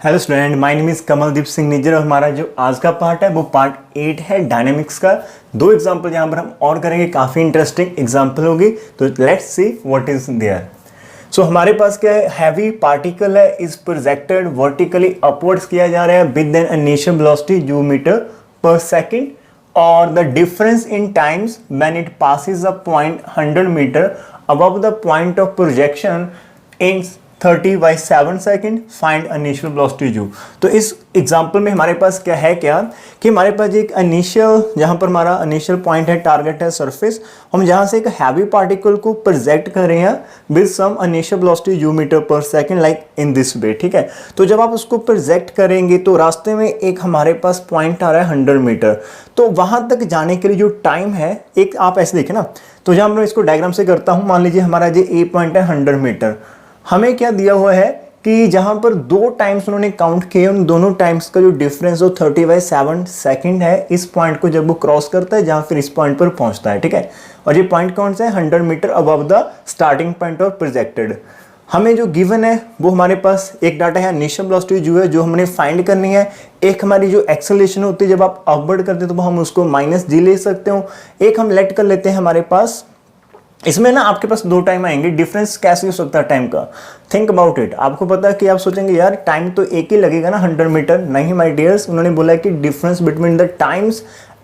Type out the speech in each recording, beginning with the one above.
Hello student, my name is Kamaldeep Singh Nijjar और हमारा जो आज का पार्ट है वो पार्ट 8 है डायनेमिक्स का। दो एग्जांपल यहाँ पर हम और करेंगे, काफ़ी इंटरेस्टिंग एग्जांपल होगी। तो let's see what is there. So हमारे पास क्या है, हैवी पार्टिकल है, इज प्रोजेक्टेड वर्टिकली अपवर्ड्स किया जा रहा है with an initial velocity u metre पर सेकेंड और the difference in times when it passes a point 100 metre above the point of projection in 30/7 second, find initial velocity u। तो इस example में हमारे पास क्या है कि हमारे पास एक इनिशियल, जहां पर हमारा इनिशियल पॉइंट है, टारगेट है सरफेस, हम जहां से एक हैवी पार्टिकल को प्रोजेक्ट कर रहे हैं with some initial velocity u metre पर second, like in this way. ठीक है, तो जब आप उसको प्रोजेक्ट करेंगे तो रास्ते में एक हमारे पास पॉइंट आ रहा है 100 मीटर, तो वहां तक जाने के लिए जो टाइम है, एक आप ऐसे देखें ना, तो जहां मैं इसको डायग्राम से करता हूं, मान लीजिए हमारा जो ए पॉइंट है 100 मीटर, हमें क्या दिया हुआ है कि जहां पर दो टाइम्स उन्होंने काउंट किए, उन दोनों टाइम्स का जो डिफरेंस हो 30/7 सेकेंड है, इस पॉइंट को जब वो क्रॉस करता है, जहां फिर इस पॉइंट पर पहुंचता है। ठीक है, और ये पॉइंट कौन सा है, 100 metre above the starting point of projected. हमें जो गिवन है वो हमारे पास एक डाटा है इनिशियल वेलोसिटी जो है, जो हमने फाइंड करनी है। एक हमारी जो एक्सेलरेशन होती है जब आप अपवर्ड करते हैं तो हम उसको -g ले सकते हो। एक हम लेट कर लेते हैं हमारे पास, इसमें ना आपके पास दो टाइम आएंगे। डिफरेंस कैसे हो सकता है टाइम का, थिंक अबाउट इट। आपको पता है कि आप सोचेंगे यार टाइम तो एक ही लगेगा ना 100 मीटर, नहीं माय डियर्स, उन्होंने बोला कि difference between the times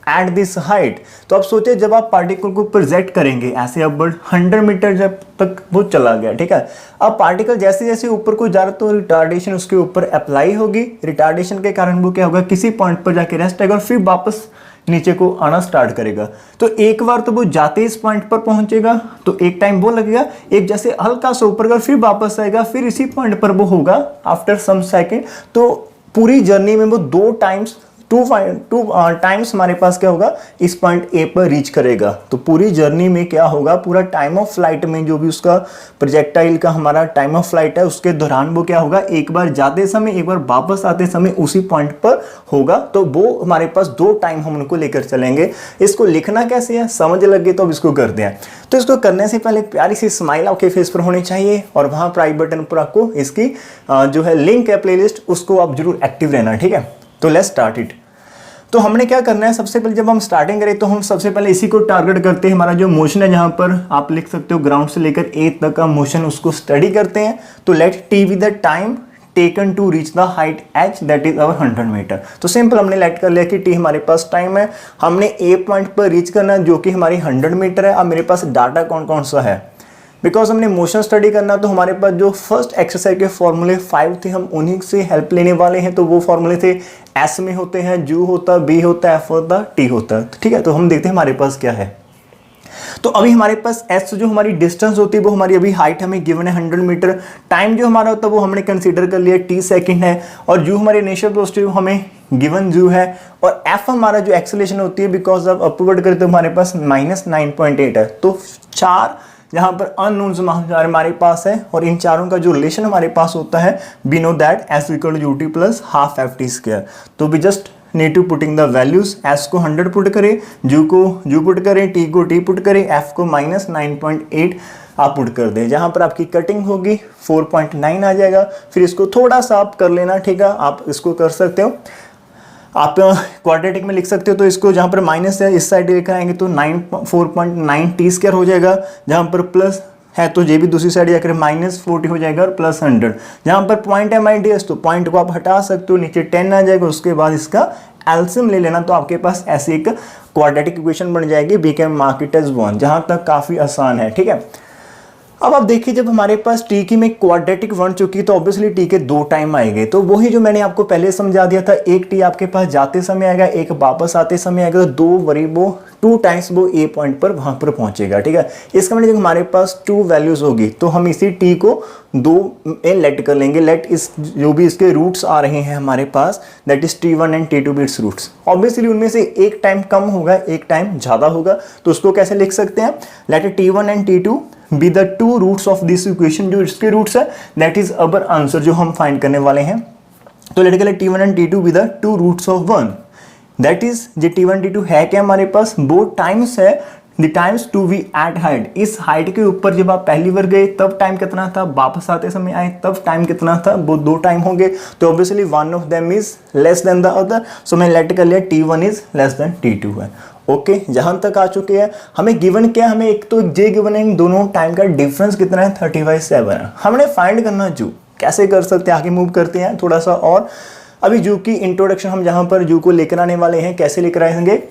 at this height. तो आप सोचे जब आप पार्टिकल को प्रोजेक्ट करेंगे ऐसे अपवर्ड 100 मीटर जब तक वो चला गया, ठीक है, अब पार्टिकल जैसे जैसे ऊपर को जा रहा तो रिटार्डेशन उसके ऊपर अप्लाई होगी। रिटार्डेशन के कारण वो क्या होगा, किसी पॉइंट पर जाके रेस्ट आएगा और फिर वापस नीचे को आना स्टार्ट करेगा। तो एक बार तो वो जाते इस पॉइंट पर पहुंचेगा तो एक टाइम वो लगेगा, एक जैसे हल्का सा ऊपर का फिर वापस आएगा, फिर इसी पॉइंट पर वो होगा आफ्टर सम सेकेंड। तो पूरी जर्नी में वो टू टाइम्स हमारे पास क्या होगा, इस पॉइंट ए पर रीच करेगा। तो पूरी जर्नी में क्या होगा, पूरा टाइम ऑफ फ्लाइट में जो भी उसका प्रोजेक्टाइल का हमारा टाइम ऑफ फ्लाइट है, उसके दौरान वो क्या होगा, एक बार जाते समय एक बार वापस आते समय उसी पॉइंट पर होगा। तो वो हमारे पास दो टाइम हम उनको लेकर चलेंगे। इसको लिखना कैसे है समझ लगे तो अब इसको करते हैं। तो इसको करने से पहले प्यारी सी स्माइल आपके फेस पर होनी चाहिए और वहां पर आई बटन पर आपको इसकी जो है लिंक है प्लेलिस्ट, उसको आप जरूर एक्टिव रहना। ठीक है, तो लेट्स स्टार्ट इट। तो हमने क्या करना है, सबसे पहले जब हम स्टार्टिंग करें तो हम सबसे पहले इसी को टारगेट करते हैं। हमारा जो मोशन है, जहां पर आप लिख सकते हो ग्राउंड से लेकर ए तक का मोशन, उसको स्टडी करते हैं। तो let T be the time taken to reach the height h, that is our 100 metre. तो सिंपल हमने लेट कर लिया कि टी हमारे पास टाइम है, हमने ए पॉइंट पर रीच करना जो कि हमारी 100 मीटर है। अब मेरे पास डाटा कौन कौन सा है, बिकॉज हमने मोशन स्टडी करना, तो हमारे पास जो फर्स्ट एक्सरसाइज के फॉर्मूले 5 थे, हम उन्हीं से हेल्प लेने वाले हैं। तो वो फॉर्मूले थे, एस में होते हैं, जू होता, बी होता, एफ होता, टी होता। ठीक है, तो हम देखते हैं हमारे पास क्या है। तो अभी हमारे पास एस जो हमारी डिस्टेंस होती है, वो हमारी अभी हाइट हमें गिवन है 100 मीटर। टाइम जो हमारा होता है वो हमने कंसीडर कर लिया टी सेकंड है, और जू हमारी इनिशियल वेलोसिटी हमें गिवन जू है, और एफ हमारा जो एक्सेलरेशन होती है, बिकॉज अब अपवर्ड करते हमारे पास -9.8 है। तो चार जहां पर अननोन्स हमारे पास है, और इन चारों का जो रिलेशन हमारे पास होता है, we know that s equal to u t plus half f t square. तो we just need to putting the values, s को 100 पुट करें, जू को जू पुट करें, टी को टी पुट करें, एफ को -9.8 आप पुट कर दें। जहां पर आपकी कटिंग होगी 4.9 आ जाएगा। फिर इसको थोड़ा सा आप कर लेना, ठीक है, आप इसको कर सकते हो, आप क्वाड्रेटिक में लिख सकते हो। तो इसको जहां पर माइनस है इस साइड लेकर आएंगे तो 4.9 टी स्क्वायर हो जाएगा, जहां पर प्लस है तो ये भी दूसरी साइड जाकर -40 हो जाएगा और प्लस 100। जहां पर पॉइंट है माय डियर्स, तो पॉइंट को आप हटा सकते हो, नीचे 10 आ जाएगा, उसके बाद इसका एलसीएम ले लेना। तो आपके पास ऐसी एक क्वाड्रेटिक इक्वेशन बन जाएगी, we can mark it as 1। जहां तक काफी आसान है। ठीक है, अब आप देखिए जब हमारे पास टी की में क्वाड्रेटिक बन चुकी तो ऑब्वियसली टी के दो टाइम आएंगे। तो वही जो मैंने आपको पहले समझा दिया था, एक टी आपके पास जाते समय आएगा, एक वापस आते समय आएगा। तो वो 2 टाइम्स वो ए पॉइंट पर वहां पर पहुंचेगा। ठीक है, इसका मतलब जब हमारे पास 2 वैल्यूज होगी तो हम इसी टी को 2 में लेट कर लेंगे। लेट इस जो भी इसके रूट्स आ रहे हैं हमारे पास, that is T1 and T2 be its roots. Obviously उनमें से एक टाइम कम होगा, एक टाइम ज्यादा होगा। तो उसको कैसे लिख सकते हैं, let T1 and T2 be the 2 roots of this equation. जो इसके रूट्स है दैट इज अवर आंसर जो हम फाइंड करने वाले हैं। तो लेट के T1 and T2 be the 2 roots of 1, that is जो T1 T2 है क्या हमारे पास, वो टाइम्स है the times two we at height, इस हाइट के ऊपर जब आप पहली बार गए तब टाइम कितना था, वापस आते समय आए तब टाइम कितना था, वो 2 टाइम होंगे। तो obviously one of them is less than the other, so मैं लेट कर लिया T1 is less then T2 है। ओके जहां तक आ चुके हैं। हमें गिवन क्या है, हमें एक तो जे गिवन है, इन दोनों टाइम का डिफरेंस कितना है 30/7 है। हमने फाइंड करना जू, कैसे कर सकते हैं, आगे मूव करते हैं थोड़ा सा। और अभी जू की इंट्रोडक्शन हम जहां पर जू को लेकर आने वाले हैं, कैसे लेकर आएंगे।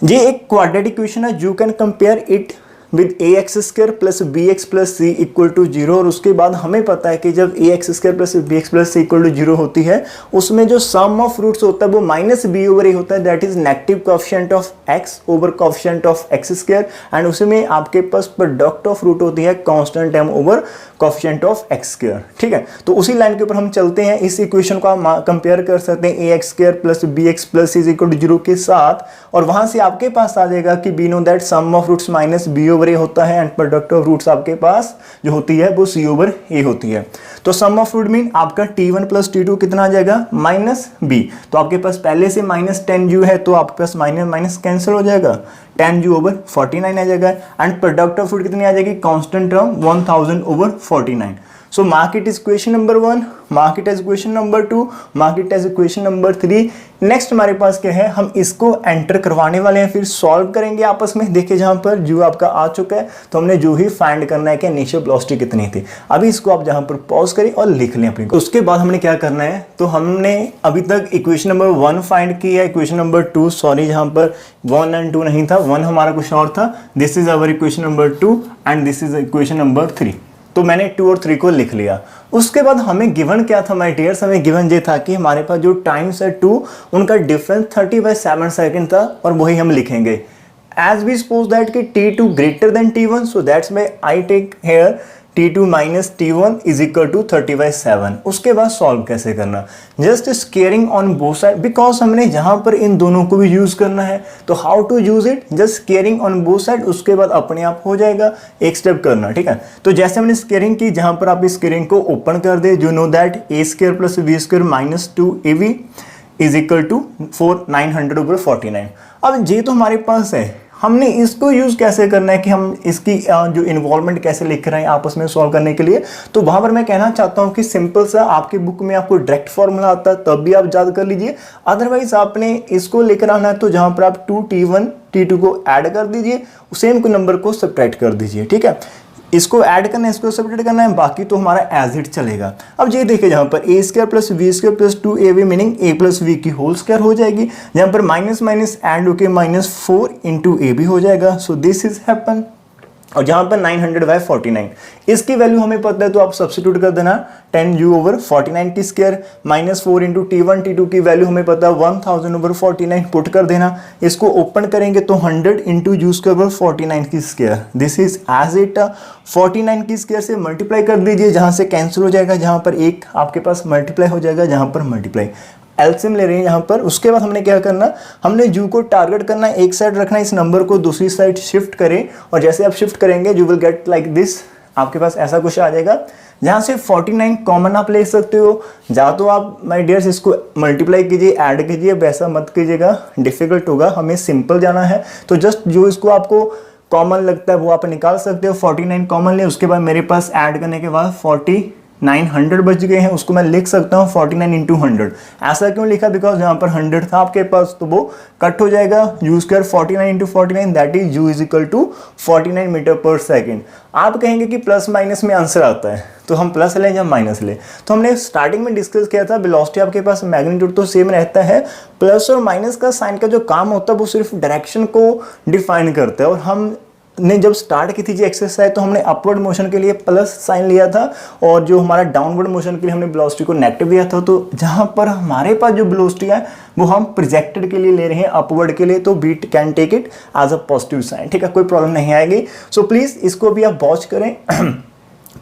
ये एक क्वाड्रेटिक इक्वेशन है, you can compare it with ax² plus bx plus c equal to 0। और उसके बाद हमें पता है कि जब ax² plus bx plus c equal to 0 होती है, उसमें जो सम ऑफ रूट्स होता है वो -b/a होता है, that is negative coefficient of x over coefficient of x²। And उसमें आपके पास प्रोडक्ट ऑफ रूट होती है constant term over coefficient of x²। ठीक है, तो उसी लाइन के ऊपर हम चलते हैं। इस इक्वेशन को आप कंपेयर कर सकते हैं ax² plus bx plus c equal to 0 के साथ, और वहां से आपके पास आ जाएगा कि we know that sum of roots -b/a होता है एंड प्रोडक्ट ऑफ रूट्स आपके पास जो होती है वो c/a होती है। तो सम ऑफ रूट मीन आपका T1 प्लस T2 कितना आ जाएगा -b। तो आपके पास पहले से -10u है, तो आपके पास माइनस माइनस कैंसिल हो जाएगा, 10u/49 आ जाएगा। एंड प्रोडक्ट ऑफ रूट कितनी आ जाएगी, constant term 1000/49। So mark it as equation number 1, mark it as equation number 2, mark it as equation number 3। Next हमारे पास क्या है, हम इसको एंटर करवाने वाले हैं, फिर सॉल्व करेंगे आपस में। देखिए जहां पर जो आपका आ चुका है, तो हमने जो ही फाइंड करना है कि इनिशियल वेलोसिटी कितनी थी। अभी इसको आप जहां पर पॉज करें और लिख लें अपनी। उसके बाद हमने क्या करना है, तो हमने अभी तक इक्वेशन नंबर 1 फाइंड की है, इक्वेशन नंबर 2 सॉरी जहां पर 1 एंड 2 नहीं था, 1 हमारा कुछ और था। This is our equation number 2 and this is equation number 3। तो मैंने 2 और 3 को लिख लिया। उसके बाद हमें गिवन क्या था माय डियर्स, हमें गिवन ये था कि हमारे पास जो टाइम्स है 2, उनका डिफरेंस 30/7 सेकंड था, और वही हम लिखेंगे। एज वी सपोज दैट कि T2 greater than T1, so that's why I take here T2 minus T1 is equal to 30/7। उसके बाद सॉल्व कैसे करना, just squaring on both side, because हमने जहां पर इन दोनों को भी यूज करना है। तो how to use it, just squaring on both side, उसके बाद अपने आप हो जाएगा, एक स्टेप करना। ठीक है, तो जैसे हमने स्केयरिंग की, जहां पर आप इस स्केयरिंग को ओपन कर दे, you know that a² plus b² minus 2ab is equal to 900/49। अब ये तो हमारे पास है, हमने इसको यूज कैसे करना है कि हम इसकी जो इन्वॉल्वमेंट कैसे लिख रहे हैं आपस में सॉल्व करने के लिए। तो वहां पर मैं कहना चाहता हूं कि सिंपल सा, आपकी बुक में आपको डायरेक्ट फॉर्मूला आता है तब भी आप याद कर लीजिए, अदरवाइज आपने इसको लेकर आना है तो जहां पर आप 2T1 T2 को ऐड कर दीजिए, सेम को नंबर को सब्ट्रैक्ट कर दीजिए। ठीक है, इसको ऐड करना है, इसको सब्ट्रैक्ट करना है, बाकी तो हमारा एज इट चलेगा। अब ये देखिए जहां पर a² plus b² plus 2ab meaning a plus v की होल स्क्वायर हो जाएगी, जहां पर माइनस माइनस ऐड होके -4 इंटू ए भी हो जाएगा। So this is happen. और जहां पर 900/49 इसकी वैल्यू हमें पता है, तो आप सब्स्टिट्यूट कर देना 10u/49 की स्क्वायर -4 इंटू T1 T2 की वैल्यू हमें पता है 1000/49 पुट कर देना। इसको ओपन करेंगे तो 100 इंटू u²/49 की square, this is as it. 49 की स्क्वायर से मल्टीप्लाई कर दीजिए, जहां से कैंसिल हो जाएगा, जहां पर एक आपके पास मल्टीप्लाई हो जाएगा, जहां पर मल्टीप्लाई एलसीएम ले रहे हैं यहाँ पर। उसके बाद हमने क्या करना, हमने जू को टारगेट करना है, एक साइड रखना है, इस नंबर को दूसरी साइड शिफ्ट करें, और जैसे आप शिफ्ट करेंगे you will get like this, आपके पास ऐसा कुछ आ जाएगा, जहाँ से 49 कॉमन आप ले सकते हो। या तो आप माय डियर्स इसको मल्टीप्लाई कीजिए, ऐड कीजिए, वैसा मत कीजिएगा, डिफिकल्ट होगा, हमें सिंपल जाना है। तो जस्ट जो इसको आपको कॉमन लगता है वो आप निकाल सकते हो, 49 कॉमन ले, उसके बाद मेरे पास ऐड करने के बाद 4900 बच गए हैं, उसको मैं लिख सकता हूँ 49 इंटू 100। ऐसा क्यों लिखा, बिकॉज यहाँ पर 100 था आपके पास, तो वो कट हो जाएगा, u² 49 into 49 that is u is equal to 49 meter पर सेकेंड। आप कहेंगे कि प्लस माइनस में आंसर आता है, तो हम प्लस लें या माइनस लें। तो हमने स्टार्टिंग में डिस्कस किया था, वेलोसिटी आपके पास मैग्नीट्यूड तो सेम रहता है, प्लस और माइनस का साइन का जो काम होता है वो सिर्फ डायरेक्शन को डिफाइन करता है। और हम ने जब स्टार्ट की थी जी एक्सरसाइज, तो हमने अपवर्ड मोशन के लिए प्लस साइन लिया था, और जो हमारा डाउनवर्ड मोशन के लिए हमने वेलोसिटी को नेगेटिव लिया था। तो जहां पर हमारे पास जो वेलोसिटी है वो हम प्रोजेक्टेड के लिए ले रहे हैं, अपवर्ड के लिए, तो we can take it as a positive sign. ठीक है, कोई प्रॉब्लम नहीं आएगी। सो प्लीज इसको भी आप वॉच करें,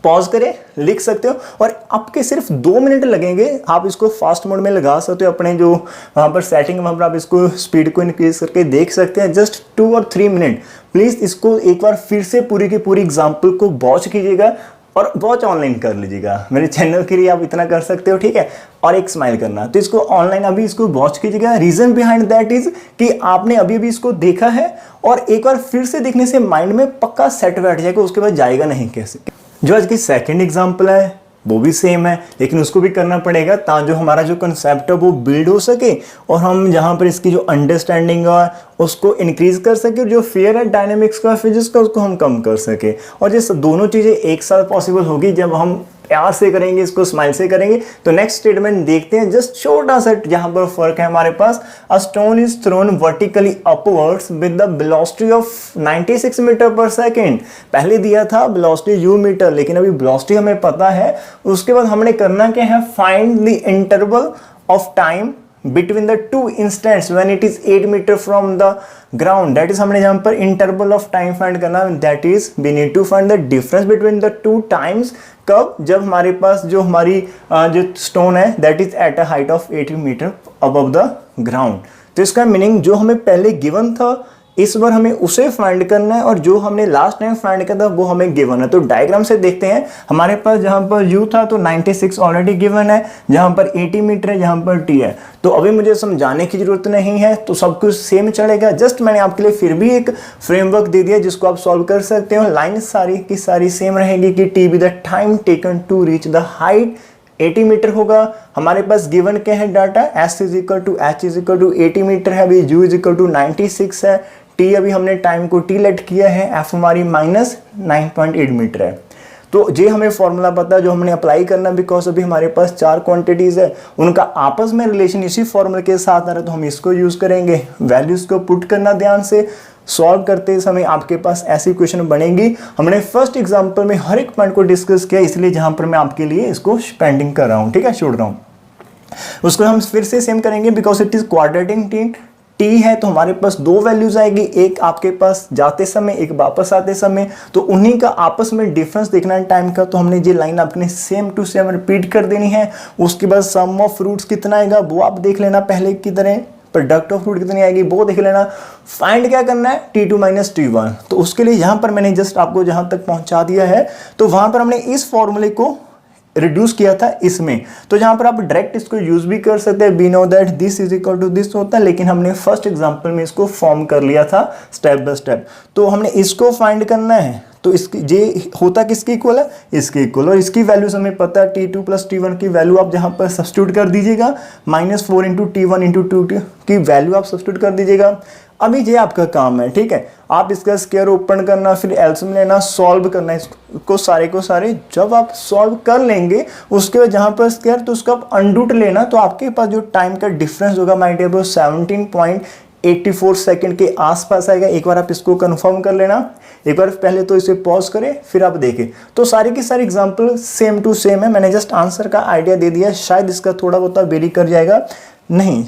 पॉज करें, लिख सकते हो, और आपके सिर्फ 2 मिनट लगेंगे। आप इसको फास्ट मोड में लगा सकते हो, अपने जो वहाँ पर सेटिंग वहाँ पर आप इसको स्पीड को इंक्रीज करके देख सकते हैं, जस्ट 2 और 3 मिनट। प्लीज़ इसको एक बार फिर से पूरी की पूरी एग्जाम्पल को वॉच कीजिएगा, और वॉच ऑनलाइन कर लीजिएगा, मेरे चैनल के लिए आप इतना कर सकते हो, ठीक है। और एक स्माइल करना, तो इसको ऑनलाइन अभी इसको वॉच कीजिएगा। रीजन बिहाइंड दैट इज कि आपने अभी अभी इसको देखा है और एक बार फिर से देखने से माइंड में पक्का सेट बैठ जाएगा, उसके बाद जाएगा नहीं कैसे। जो आज की सेकंड एग्जांपल है वो भी सेम है, लेकिन उसको भी करना पड़ेगा ताकि जो हमारा जो कंसेप्ट है वो बिल्ड हो सके और हम जहाँ पर इसकी जो अंडरस्टैंडिंग है उसको इंक्रीज कर सके और जो फियर है डायनेमिक्स का, फिजिक्स का, उसको हम कम कर सके। और ये दोनों चीज़ें एक साथ पॉसिबल होगी जब हम प्यार से करेंगे, इसको स्माइल से करेंगे। तो नेक्स्ट स्टेटमेंट देखते हैं, जस्ट छोटा सा जहां पर फर्क है हमारे पास। A stone is thrown vertically upwards with the velocity of 96 metre पर सेकेंड। पहले दिया था वेलोसिटी यू मीटर, लेकिन अभी वेलोसिटी हमें पता है। उसके बाद हमने करना क्या है, find the interval of time between the two instants when it is 8 meter from the ground, that is हमने यहाँ पर interval of time find करना, that is we need to find the difference between the two times। कब, जब हमारे पास जो हमारी जो स्टोन है that is at a height of 80 meter above the ground। तो इसका मीनिंग जो हमें पहले गिवन था इस बार हमें उसे फाइंड करना है और जो हमने लास्ट टाइम फाइंड किया था वो हमें गिवन है। तो डायग्राम से देखते हैं, हमारे पास जहां पर u था तो 96 ऑलरेडी गिवन है, जहां पर 80 मीटर है, जहां पर t है। तो अभी मुझे समझाने की जरूरत नहीं है, तो सब कुछ सेम चलेगा। जस्ट मैंने आपके लिए फिर भी एक फ्रेमवर्क दे दिया जिसको आप सॉल्व कर सकते हो। लाइन सारी की सारी सेम रहेगी कि t be the time taken to reach the height 80 meter होगा। हमारे पास गिवन क्या है data, s is equal to h is equal to 80 meter है, अभी u इज इक्वल टू 96 है, t अभी हमने टाइम को t लेट किया है, f हमारी माइनस 9.8 मीटर है। तो ये हमें फॉर्मूला पता है जो हमने अप्लाई करना, बिकॉज अभी हमारे पास 4 क्वांटिटीज है, उनका आपस में रिलेशन इसी फॉर्मूले के साथ आ रहा है, तो हम इसको यूज करेंगे। वैल्यूज को पुट करना ध्यान से, सॉल्व करते समय आपके पास ऐसी क्वेश्चन बनेगी। हमने फर्स्ट एग्जांपल में हर एक पॉइंट को डिस्कस किया, इसलिए जहां पर मैं आपके लिए इसको पेंडिंग कर रहा हूं, ठीक है, छोड़ रहा हूं। उसको हम फिर से सेम करेंगे because it is quadratic t है, तो हमारे पास दो वैल्यूज आएगी, एक आपके पास जाते समय, एक वापस आते समय। तो उन्हीं का आपस में डिफरेंस देखना है टाइम का, तो हमने ये लाइन अपने सेम टू सेम रिपीट कर देनी है। उसके बाद सम ऑफ फ्रूट्स कितना आएगा वो आप देख लेना पहले की तरह, प्रोडक्ट ऑफ फ्रूट कितनी आएगी वो देख लेना। फाइंड क्या करना है, t2 माइनस t1। तो उसके लिए यहाँ पर मैंने जस्ट आपको जहाँ तक पहुँचा दिया है, तो वहाँ पर हमने इस फॉर्मूले को रिड्यूस किया था इसमें। तो जहां पर आप डायरेक्ट इसको यूज भी कर सकते हैं, we know that this is equal to this होता है, लेकिन हमने फर्स्ट एग्जांपल में इसको फॉर्म कर लिया था स्टेप बाय स्टेप। तो हमने इसको फाइंड करना है, तो इसकी ये होता किसके इक्वल है, इसके इक्वल, और इसकी वैल्यूज हमें पता है t2 प्लस t1 की वैल्यू आप जहां पर सब्स्टिट्यूट कर दीजिएगा, -4 इंटू t1 इंटू 2 की वैल्यू आप सब्स्टिट्यूट कर दीजिएगा। अभी ये आपका काम है, ठीक है, आप इसका स्क्वायर ओपन करना, फिर एलसीएम लेना, सॉल्व करना इसको सारे को सारे। जब आप सॉल्व कर लेंगे उसके बाद जहां पर स्क्वायर, तो उसका आप अंडूट लेना, तो आपके पास जो टाइम का डिफरेंस होगा माय डियर ब्रो 17.84 सेकंड के आसपास आएगा। एक बार आप इसको कंफर्म कर लेना, एक बार पहले तो इसे पॉज करें फिर आप देखें। तो सारी की सारी एग्जांपल सेम टू सेम है, मैंने जस्ट आंसर का आइडिया दे दिया, शायद इसका थोड़ा बहुत वेरी कर जाएगा, नहीं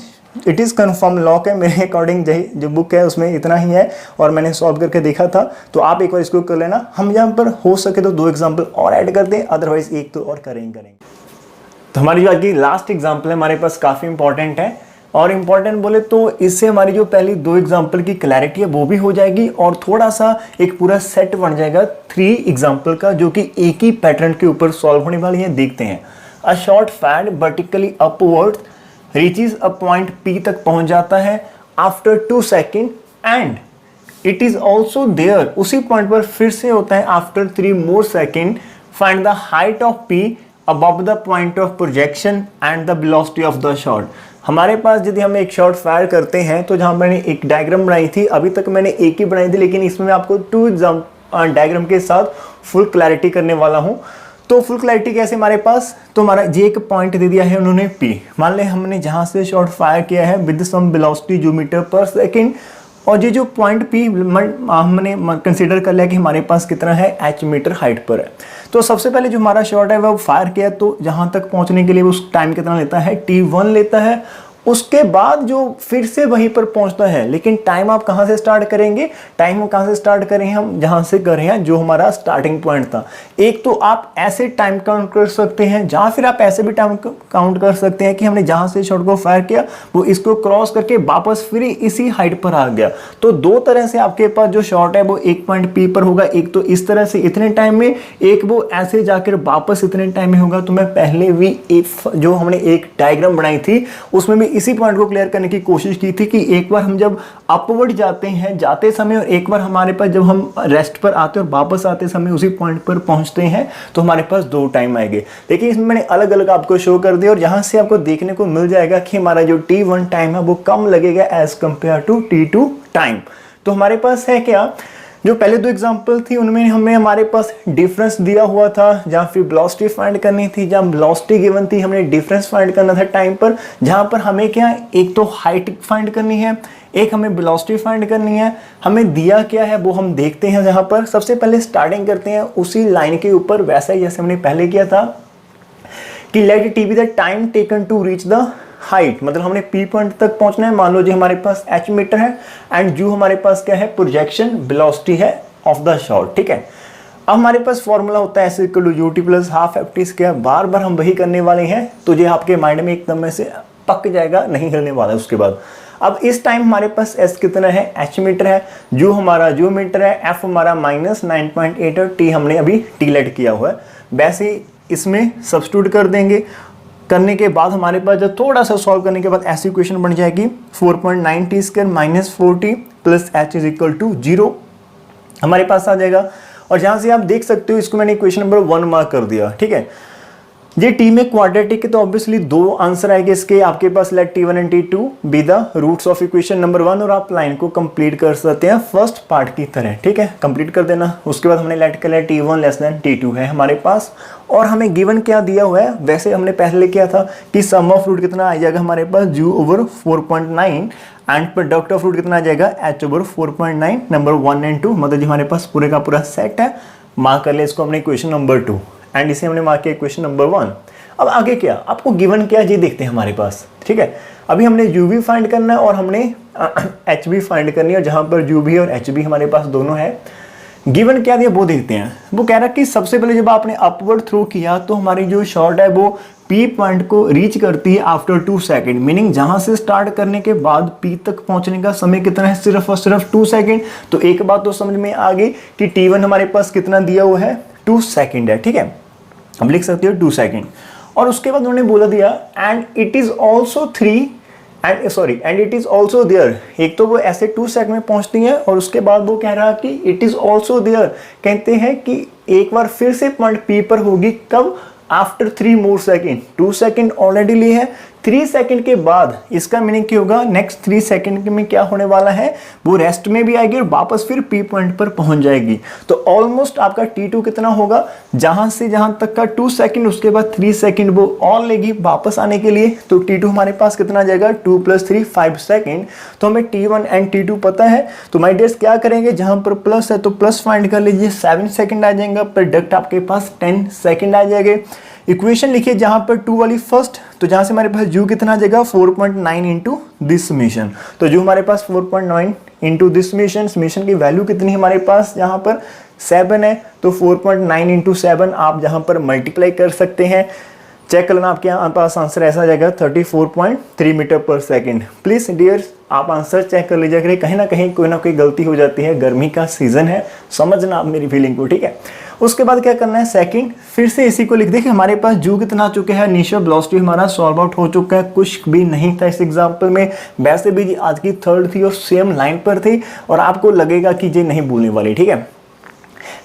इट इज़ कन्फर्म लॉक है मेरे अकॉर्डिंग। जो बुक है उसमें इतना ही है और मैंने सॉल्व करके देखा था, तो आप एक बार इसको कर लेना। हम यहाँ पर हो सके तो 2 एग्जाम्पल और ऐड कर दें, अदरवाइज एक तो और करेंगे। तो हमारी जो आज की लास्ट एग्जाम्पल है हमारे पास काफ़ी इंपॉर्टेंट है, और इम्पॉर्टेंट बोले तो इससे हमारी जो पहली 2 एग्जाम्पल की क्लैरिटी है वो भी हो जाएगी, और थोड़ा सा एक पूरा सेट बन जाएगा 3 एग्जाम्पल का, जो कि एक ही पैटर्न के ऊपर सॉल्व होने वाली है। देखते हैं। A shot fired vertically upward reaches a point P तक पहुंच जाता है after 2 second and it is also there, उसी पॉइंट पर फिर से होता है after 3 more second. Find the height of P above the point of projection and the velocity of the shot. हमारे पास यदि हम एक शॉट फायर करते हैं, तो जहां मैंने एक डायग्राम बनाई थी, अभी तक मैंने एक ही बनाई थी, लेकिन इसमें मैं आपको 2 डायग्राम के साथ फुल क्लैरिटी करने वाला हूं। तो फुल क्लैरिटी कैसे हमारे पास, तो हमारा ये एक पॉइंट दे दिया है उन्होंने P, मान लें हमने जहां से शॉट फायर किया है विद सम वेलोसिटी जो मीटर पर सेकेंड, और ये जो पॉइंट P हमने कंसीडर कर लिया कि हमारे पास कितना है, h मीटर हाइट पर है। तो सबसे पहले जो हमारा शॉट है वह फायर किया, तो जहां तक पहुंचने के लिए उस टाइम कितना लेता है, t1 लेता है, उसके बाद जो फिर से वहीं पर पहुंचता है, लेकिन टाइम आप कहां से स्टार्ट करेंगे, टाइम हम कहां से स्टार्ट करें, हम जहां से कर रहे हैं जो हमारा स्टार्टिंग पॉइंट था। एक तो आप ऐसे टाइम काउंट कर सकते हैं, जहां फिर आप ऐसे भी टाइम काउंट कर सकते हैं कि हमने जहां से शॉट को फायर किया वो इसको क्रॉस करके वापस फिर इसी हाइट पर आ गया। तो दो तरह से आपके पास जो शॉट है वो एक पॉइंट पी पर होगा, एक तो इस तरह से इतने टाइम में, एक वो ऐसे जाकर वापस इतने टाइम में होगा। तो मैं पहले भी इफ जो हमने एक डायग्राम बनाई थी उसमें भी इसी पॉइंट को क्लियर करने की कोशिश की थी कि एक बार हम जब अपवर्ड जाते हैं जाते समय, और एक बार हमारे पास जब हम रेस्ट पर आते और वापस आते समय उसी पॉइंट पर पहुंचते हैं, तो हमारे पास दो टाइम आएंगे। देखिए इसमें मैंने अलग अलग आपको शो कर दिया और यहां से आपको देखने को मिल जाएगा कि हमारा जो T1 टाइम है वो कम लगेगा as compare to T2 time. तो हमारे पास है क्या, जो पहले दो एग्जांपल थी उनमें हमारे पास डिफरेंस दिया हुआ था, जहां फिर वेलोसिटी फाइंड करनी थी, जहां वेलोसिटी गिवन थी हमने डिफरेंस फाइंड करना था टाइम पर, जहां पर हमें क्या एक तो हाइट फाइंड करनी है, एक हमें वेलोसिटी फाइंड करनी है। हमें दिया क्या है वो हम देखते हैं। जहां पर सबसे पहले स्टार्टिंग करते हैं उसी लाइन के ऊपर, वैसा ही जैसे हमने पहले किया था कि let T be the time taken to reach the height, मतलब हमने पी पॉइंट तक पहुंचना है। मान लो जी हमारे पास एच मीटर है एंड जो हमारे पास क्या है प्रोजेक्शन वेलोसिटी है ऑफ द शॉट, ठीक है। अब हमारे पास फॉर्मूला होता है s equal to u t plus half f t square, बार बार हम वही करने वाले हैं तो ये आपके माइंड में एकदम में से पक जाएगा, नहीं हिलने वाला है उसके बाद। अब इस टाइम हमारे पास एस कितना है, एच मीटर है, जो हमारा जो मीटर है, एफ हमारा -9.8 और टी हमने अभी टी लेट किया हुआ है। वैसे ही इसमें सब्स्टिट्यूट कर देंगे, करने के बाद हमारे पास जब थोड़ा सा सॉल्व करने के बाद ऐसी इक्वेशन बन जाएगी 4.9 T square -4t plus H is equal to 0 हमारे पास आ जाएगा। और जहां से आप देख सकते हो इसको मैंने इक्वेशन नंबर 1 मार्क कर दिया, ठीक है। ये टी में क्वाड्रेटिक है तो ऑब्वियसली दो आंसर आएंगे इसके, आपके पास let T1 and T2 be the roots of equation number 1 और आप लाइन को कंप्लीट कर सकते हैं फर्स्ट पार्ट की तरह, ठीक है। कंप्लीट कर देना। उसके बाद हमने लेट कर लिया T1 लेस देन T2 है हमारे पास, और हमें गिवन क्या दिया हुआ है, वैसे हमने पहले किया था कि सम ऑफ रूट कितना आ जाएगा हमारे पास u over 4.9 and product of root कितना आ जाएगा h ओवर 4.9, नंबर 1 एंड 2, मतलब हमारे पास पूरे का पूरा सेट है। मार्क कर लिया इसको हमने इक्वेशन नंबर 2 एंड इसे हमने मार्क किया इक्वेशन नंबर 1। अब आगे क्या, आपको गिवन क्या जी देखते हैं हमारे पास, ठीक है। अभी हमने u भी फाइंड करना है और हमने h भी फाइंड करनी है, और जहां पर u भी और h भी हमारे पास दोनों है। गिवन क्या दिया वो देखते हैं। वो कह रहा है कि सबसे पहले जब आपने अपवर्ड थ्रो किया तो हमारी जो शॉट है वो P पॉइंट को रीच करती है आफ्टर 2 सेकेंड, मीनिंग जहां से स्टार्ट करने के बाद P तक पहुंचने का समय कितना है, सिर्फ और सिर्फ 2 सेकेंड। तो एक बात तो समझ में आ गई कि T1 हमारे पास कितना दिया हुआ है 2 सेकेंड है, ठीक है। अब लिख सकते हो 2 सेकेंड। और उसके बाद उन्होंने बोला दिया and it is also 3 and it is also there. एक तो वो ऐसे 2 सेकंड में पहुंचती है और उसके बाद वो कह रहा है कि इट इज ऑल्सो देयर, कहते हैं कि एक बार फिर से पॉइंट पी पर होगी, कब, after 3 more second. 2 second already लिए है, 3 सेकेंड के बाद इसका मीनिंग क्या होगा, नेक्स्ट 3 सेकेंड में क्या होने वाला है, वो रेस्ट में भी आएगी और वापस फिर पी पॉइंट पर पहुंच जाएगी। तो ऑलमोस्ट आपका T2 कितना होगा, जहां से जहां तक का 2 सेकेंड, उसके बाद 3 सेकेंड वो और लेगी वापस आने के लिए। तो T2 हमारे पास कितना आ जाएगा 2 + 3 5 सेकेंड। तो हमें T1 एंड T2 पता है, तो माय डियर्स क्या करेंगे, जहां पर प्लस है तो प्लस फाइंड कर लीजिए, 7 सेकेंड आ जाएगा, प्रोडक्ट आपके पास 10 सेकेंड आ जाएंगे। इक्वेशन लिखिए जहां पर 2 वाली फर्स्ट, तो जहां से हमारे पास u कितना आ जाएगा 4.9 इंटू दिस समेशन। तो जो हमारे पास 4.9 इंटू दिस समेशन की वैल्यू कितनी हमारे पास यहाँ पर 7 है, तो 4.9 इंटू 7 आप जहां पर मल्टीप्लाई कर सकते हैं। चेक करना आपके यहाँ पास आंसर ऐसा आ जाएगा 34.3 मीटर पर सेकेंड। प्लीज डियर आप आंसर चेक कर लीजिए, कहीं ना कहीं कोई ना कोई गलती हो जाती है, गर्मी का सीजन है, समझना आप मेरी फीलिंग को, ठीक है। उसके बाद क्या करना है, सेकंड फिर से इसी को लिख देखिए हमारे पास जू कितना आ चुके हैं, इनिशियल वेलोसिटी हमारा सॉल्व आउट हो चुका है, कुछ भी नहीं था इस एग्जांपल में। वैसे भी जी आज की थर्ड थी और सेम लाइन पर थी और आपको लगेगा कि ये नहीं भूलने वाली, ठीक है।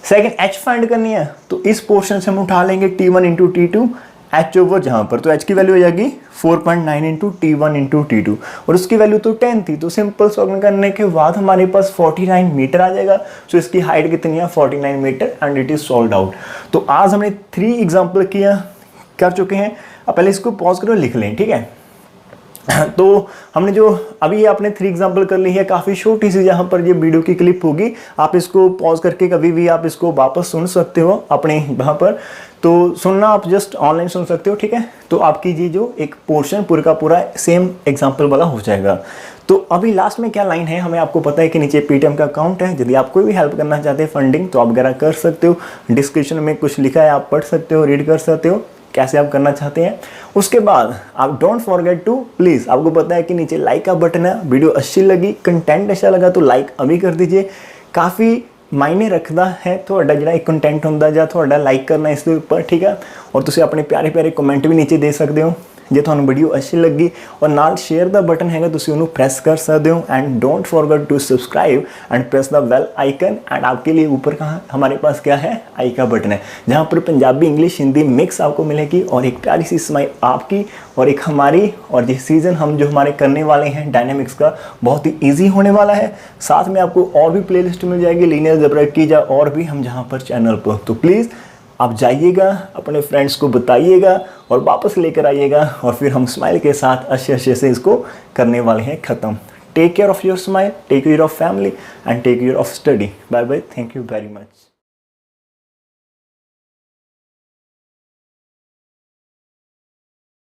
सेकंड एच फाइंड करनी है, तो इस पोर्शन से हम उठा लेंगे T1 into T2 H over जहां पर, तो एच की वैल्यू हो जाएगी 4.9 इंटू T1 इंटू T2 और उसकी वैल्यू तो 10 थी। तो सिंपल सॉल्व करने के बाद हमारे पास 49 मीटर आ जाएगा। सो इसकी हाइट कितनी है 49 meter and it is solve out. तो आज हमने 3 एग्जाम्पल कर चुके हैं। अब पहले इसको पॉज करो लिख लें, ठीक है। तो हमने जो अभी आपने 3 एग्जांपल कर ली है, काफ़ी छोटी सी जहाँ पर ये वीडियो की क्लिप होगी, आप इसको पॉज करके कभी भी आप इसको वापस सुन सकते हो अपने वहाँ पर। तो सुनना आप जस्ट ऑनलाइन सुन सकते हो, ठीक है। तो आपकी ये जो एक पोर्शन पूरा का पूरा सेम एग्जाम्पल वाला हो जाएगा। तो अभी लास्ट में क्या लाइन है, हमें आपको पता है कि नीचे पेटीएम का अकाउंट है, यदि आप कोई भी हेल्प करना चाहते हैं फंडिंग तो आप वगैरह कर सकते हो। डिस्क्रिप्शन में कुछ लिखा है, आप पढ़ सकते हो, रीड कर सकते हो कैसे आप करना चाहते हैं। उसके बाद आप डोंट फॉरगेट टू, प्लीज़ आपको पता है कि नीचे लाइक का बटन है, वीडियो अच्छी लगी, कंटेंट अच्छा लगा तो लाइक अभी कर दीजिए। काफ़ी मायने रखता है थोड़ा जो एक कंटेंट होंगे ਜਾਂ थोड़ा लाइक करना इसके ऊपर, ठीक है। और तुम अपने प्यारे प्यारे कमेंट भी नीचे दे सकते हो जे थानू वीडियो अच्छी लगी, और नाल शेयर दा बटन है तुम उन्होंने प्रेस कर सकते हो। And don't forget to subscribe and press the bell icon. And आपके लिए ऊपर कहाँ हमारे पास क्या है, आई का बटन है, जहाँ पर पंजाबी इंग्लिश हिंदी मिक्स आपको मिलेगी, और एक प्यारी सी स्माइल आपकी और एक हमारी। और ये सीज़न हम जो हमारे करने वाले हैं डायनेमिक्स का बहुत ही ईजी होने वाला है। साथ में आपको और भी प्ले लिस्ट मिल जाएगी, लीनियर अलजेब्रा की या और भी हम जहाँ पर चैनल पर। तो प्लीज़ आप जाइएगा, अपने फ्रेंड्स को बताइएगा और वापस लेकर आइएगा, और फिर हम स्माइल के साथ अच्छे से इसको करने वाले हैं ख़त्म। Take care of your smile, take care of family and take care of study. Bye bye, thank you very much.